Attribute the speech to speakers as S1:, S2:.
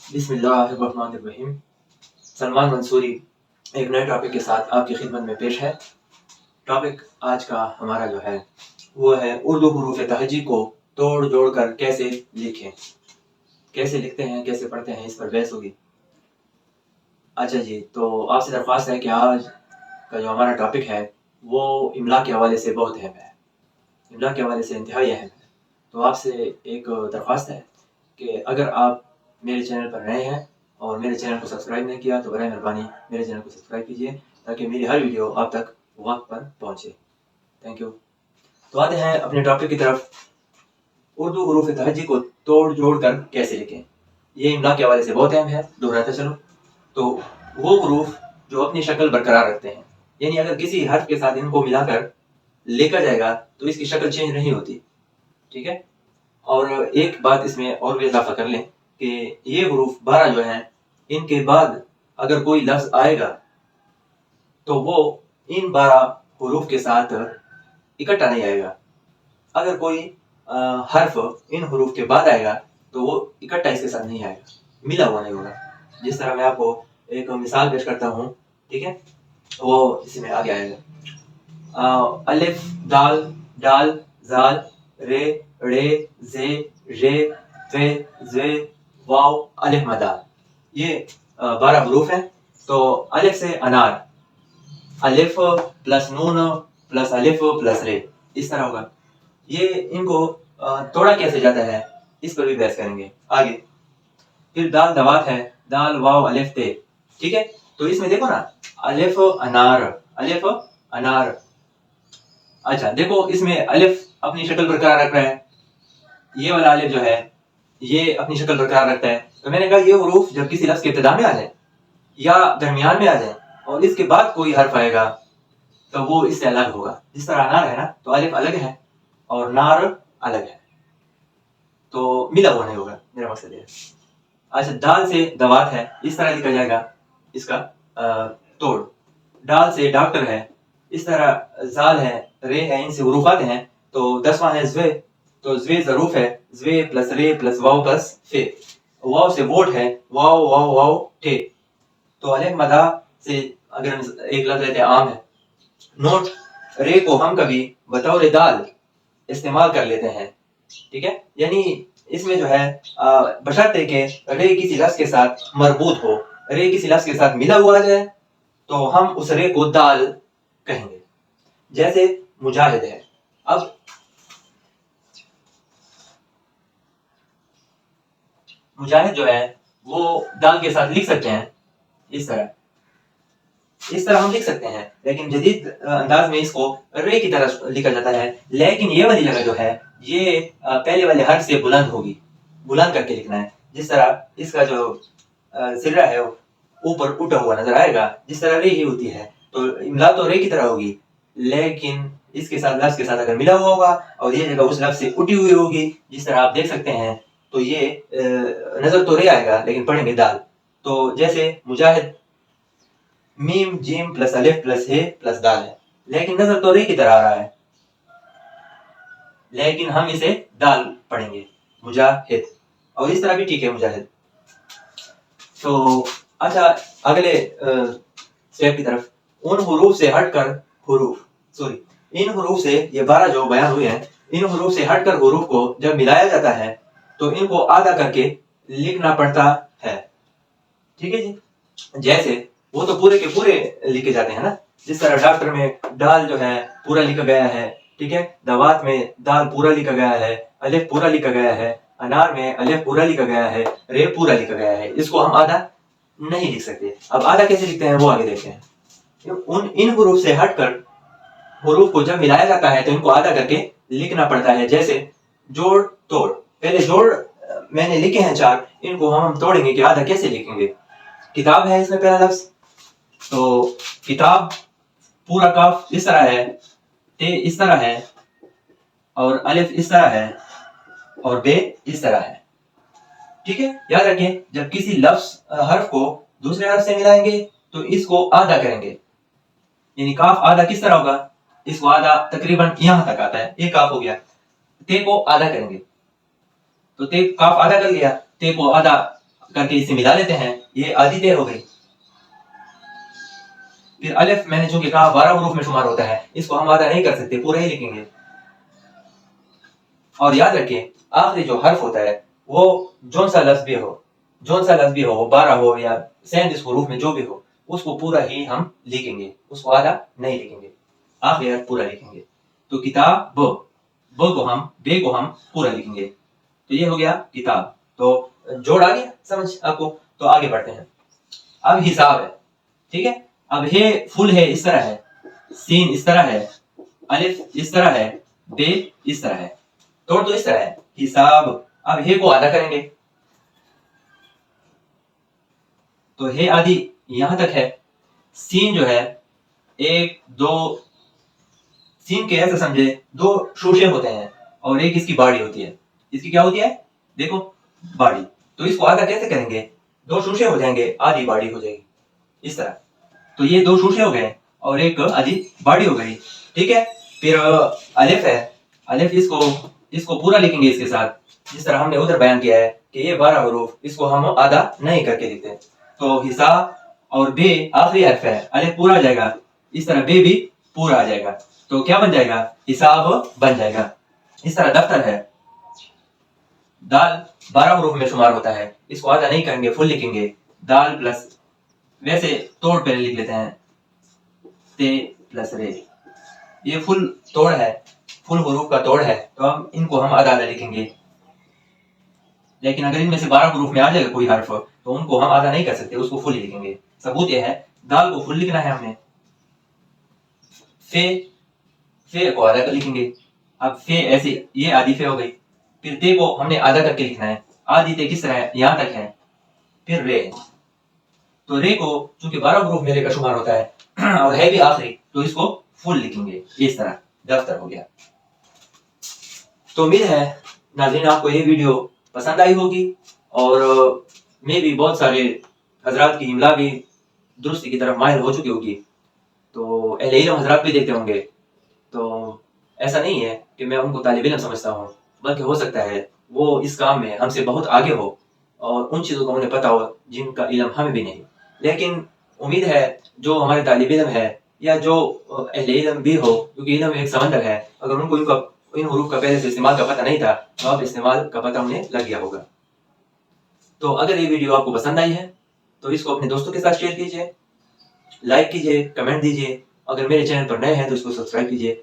S1: बिस्मिल्लाहिर्रहमानिर्रहीम। सलमान मंसूरी एक नए टॉपिक के साथ आपकी खिदमत में पेश है। टॉपिक आज का हमारा जो है वो है उर्दू हुरूफ तहजी को तोड़ जोड़ कर कैसे लिखें, कैसे लिखते हैं, कैसे पढ़ते हैं, इस पर बहस होगी। अच्छा जी, तो आपसे दरख्वास्त है कि आज का जो हमारा टॉपिक है वो इमला के हवाले से बहुत अहम है, इमला के हवाले से इंतहाई अहम है। तो आपसे एक दरख्वास्त है कि अगर आप मेरे चैनल पर नए हैं और मेरे चैनल को सब्सक्राइब नहीं किया तो बराए मेहरबानी मेरे चैनल को सब्सक्राइब कीजिए ताकि मेरी हर वीडियो आप तक वक्त पर पहुंचे। Thank you. तो आते हैं अपने टॉपिक की तरफ। उर्दू हुरूफ तहजी को तोड़ जोड़ कर कैसे लिखें, ये इमला के हवाले से बहुत अहम है। दोहराते चलो। तो वो हुरूफ जो अपनी शक्ल बरकरार रखते हैं, यानी अगर किसी हर्फ के साथ इनको मिलाकर लिखा जाएगा तो इसकी शक्ल चेंज नहीं होती, ठीक है। और एक बात इसमें और भी इजाफा कर लें कि ये हुरूफ 12 जो हैं, इनके बाद अगर कोई लफ्ज आएगा तो वो इन 12 हुरूफ के साथ इकट्ठा नहीं आएगा। अगर कोई हर्फ इन हुरूफ के बाद आएगा तो वो इकट्ठा इसके साथ नहीं आएगा, मिला हुआ नहीं होगा। जिस तरह मैं आपको एक मिसाल पेश करता हूँ, ठीक है, वो इसमें आगे आएगा। अलिफ दाल डाल जाल रे रे जे रे वे जे वाव अलिफ मदाल, ये 12 हरूफ हैं। तो अलिफ से अनार, अलिफ प्लस नून प्लस अलिफ प्लस रे, इस तरह होगा। ये इनको तोड़ा कैसे जाता है इस पर भी बहस करेंगे आगे। फिर दाल दवात है, दाल वाव अलिफ ते, ठीक है। तो इसमें देखो ना, अलिफ अनार, अलिफ अनार। अच्छा देखो, इसमें अलिफ अपनी शक्ल बरकरार रख रहा है, ये वाला अलिफ जो है ये अपनी शक्ल बरकरार रखता है। तो मैंने कहा ये हुरूफ जब किसी लफ्ज के इब्तिदा में आ जाए या दरमियान में आ जाए और इसके बाद कोई हर्फ आएगा तो वो इससे अलग होगा। जिस तरह अनार है ना, तो अलिफ अलग है और नार अलग है, तो मिला हुआ नहीं होगा, मेरा मकसद है। अच्छा, दाल से दवात है, इस तरह लिखा जाएगा इसका तोड़। डाल से डॉक्टर है, इस तरह। जाल है, रे है, इनसे हुरूफ आते हैं। तो 10वां है ज्वे, तो ज्वे ज़रूफ है, ज्वे प्लस रे प्लस वाव प्लस फे। वाव से वोट है, वाव वाव वाव ठे। तो अलिफ मदा से अगर हम एक लफ्ज लेते हैं आम है। नोट, रे को हम कभी बतौर दाल इस्तेमाल कर लेते हैं, ठीक है। यानी इसमें जो है बशर्ते के रे किसी लफ्ज के साथ मरबूत हो, रे किसी लफ्ज के साथ मिला हुआ है, तो हम उस रे को दाल कहेंगे। जैसे मुजाहिद है, अब मुजाहिद जो है वो दाल के साथ लिख सकते हैं, इस तरह हम लिख सकते हैं। लेकिन जदीद अंदाज में इसको रे की तरह लिखा जाता है। लेकिन ये वाली जगह जो है ये पहले वाले हर्फ से बुलंद होगी, बुलंद करके लिखना है। जिस तरह इसका जो सिरा है ऊपर उठा हुआ नजर आएगा, जिस तरह रे ही होती है, तो इमला तो रे की तरह होगी, लेकिन इसके साथ लफ्ज के साथ अगर मिला हुआ होगा और ये जगह उस लफ्ज से उठी हुई होगी, जिस तरह आप देख सकते हैं, तो ये नजर तो रे आएगा लेकिन पढ़ेंगे दाल। तो जैसे मुजाहिद मीम जीम प्लस अलिफ प्लस हे प्लस दाल है, लेकिन नजर तो रे की तरह आ रहा है, लेकिन हम इसे दाल पढ़ेंगे, मुजाहिद। और इस तरह भी ठीक है, मुजाहिद। तो अच्छा, अगले स्टेप की तरफ। उन हुरूफ से हटकर इन हुरूफ से, ये 12 जो बयान हुए हैं, इन हुरूफ से हटकर हुरूफ को जब मिलाया जाता है तो इनको आधा करके लिखना पड़ता है, ठीक है जी। जैसे वो तो पूरे के पूरे लिखे जाते हैं ना, जिस तरह डॉक्टर में दाल जो है पूरा लिखा गया है, ठीक है। दवात में दाल पूरा लिखा गया है, अलिफ पूरा लिखा गया है। अनार में अलिफ पूरा लिखा गया है, रे पूरा लिखा गया है। इसको हम आधा नहीं लिख सकते। अब आधा कैसे लिखते हैं वो आगे देखते हैं। इन हुरूफ से हटकर हुरूफ को जब मिलाया जाता है तो इनको आधा करके लिखना पड़ता है। जैसे जोड़ तोड़, पहले जोड़ मैंने लिखे हैं 4, इनको हम तोड़ेंगे कि आधा कैसे लिखेंगे। किताब है इसमें पहला लफ्ज, तो किताब पूरा काफ इस तरह है, ते इस तरह है, और अलिफ इस तरह है, और बे इस तरह है, ठीक है। याद रखें, जब किसी लफ्ज हर्फ को दूसरे हर्फ से मिलाएंगे तो इसको आधा करेंगे। यानी काफ आधा किस तरह होगा, इसको आधा तकरीबन यहां तक आता है, एक काफ हो गया। ते को आधा करेंगे, तो ते काफ आधा कर लिया, ते को आधा کر کے اسے ملا لیتے ہیں، یہ آدھی تے ہو گئی۔ پھر الف میں نے چونکہ کہا 12 حروف میں شمار ہوتا ہے، اس کو ہم آدھا نہیں کر سکتے، پورا ہی لکھیں گے۔ اور یاد رکھیں آخری جو حرف ہوتا ہے وہ جون سا لفظ بھی ہو، 12 ہو یا 37 حروف میں جو بھی ہو، اس کو پورا ہی ہم لکھیں گے، اس کو آدھا نہیں لکھیں گے، آخری حرف پورا لکھیں گے۔ تو کتاب بے کو ہم پورا لکھیں گے۔ تو یہ ہو گیا کتاب۔ تو جوڑ آ گیا سمجھ آپ کو؟ تو آگے بڑھتے ہیں۔ اب حساب ہے، ٹھیک ہے؟ اب ہے فل ہے اس طرح ہے، سین اس طرح ہے، الف اس طرح ہے، بے اس طرح ہے، توڑ تو اس طرح ہے حساب۔ اب ہے کو آدھا کریں گے، تو ہے آدھی یہاں تک ہے۔ سین جو ہے 1 2 سین کے ایسے سمجھے 2 شوشے ہوتے ہیں اور ایک اس کی باڑی ہوتی ہے۔ اس کی کیا ہوتی ہے؟ دیکھو باڑی۔ تو اس کو آدھا کیسے کریں گے؟ 2 شوشے ہو جائیں گے، آدھی باڑی ہو جائے گی اس طرح۔ تو یہ 2 شوشے ہو گئے اور ایک آدھی باڑی ہو گئی، ٹھیک ہے؟ پھر الف ہے، الف اس کو پورا لکھیں گے اس کے ساتھ، جس طرح ہم نے ادھر بیان کیا ہے کہ یہ 12 حروف، اس کو ہم آدھا نہیں کر کے لکھتے۔ تو حساب اور بے آخری حرف ہے، الف پورا آ جائے گا، اس طرح بے بھی پورا آ جائے گا، تو کیا بن جائے گا؟ حساب بن جائے گا۔ اس طرح دفتر ہے، دال 12 حروف میں شمار ہوتا ہے، اس کو آدھا نہیں کریں گے، فل لکھیں گے، دال پلس، ویسے توڑ پہلے لکھ لیتے ہیں، تے پلس رے، یہ فل توڑ ہے، فل حروف کا توڑ ہے، تو ان کو ہم آدھا لکھیں گے۔ لیکن اگر ان میں سے 12 حروف میں آ جائے گا کوئی حرف تو ان کو ہم آدھا نہیں کر سکتے، اس کو فل ہی لکھیں گے۔ ثبوت یہ ہے دال کو فل لکھنا ہے ہم نے، فے کو آدھا کر لکھیں گے۔ اب فے ایسے یہ آدھی فے ہو گئی، پھر تے کو ہم نے آدھا کر کے لکھنا ہے، آدھی تے کس طرح ہے؟ یہاں تک ہے، پھر رے، تو رے کو چونکہ 12 حروف میں رے کا شمار ہوتا ہے اور ہے بھی آخری، تو اس کو فل لکھیں گے اس طرح۔ دفتر ہو گیا۔ تو امید ہے ناظرین آپ کو یہ ویڈیو پسند آئی ہوگی، اور میں بھی بہت سارے حضرات کی املا بھی درستی کی طرف مائل ہو چکی ہوگی، تو اہل علم حضرات بھی دیکھتے ہوں گے۔ تو ایسا نہیں ہے کہ میں ان کو طالب علم سمجھتا ہوں، بلکہ ہو سکتا ہے وہ اس کام میں ہم سے بہت آگے ہو اور ان چیزوں کو انہیں پتہ ہو جن کا علم ہمیں بھی نہیں۔ لیکن امید ہے جو ہمارے طالب علم ہے یا جو اہل علم بھی ہو، کیونکہ علم ایک سمندر ہے، اگر ان کو ان حروف کا پہلے سے استعمال کا پتہ نہیں تھا تو اب استعمال کا پتہ انہیں لگ گیا ہوگا۔ تو اگر یہ ویڈیو آپ کو پسند آئی ہے تو اس کو اپنے دوستوں کے ساتھ شیئر کیجیے، لائک کیجیے، کمنٹ دیجیے، اگر میرے چینل پر نئے ہیں تو اس کو سبسکرائب کیجیے۔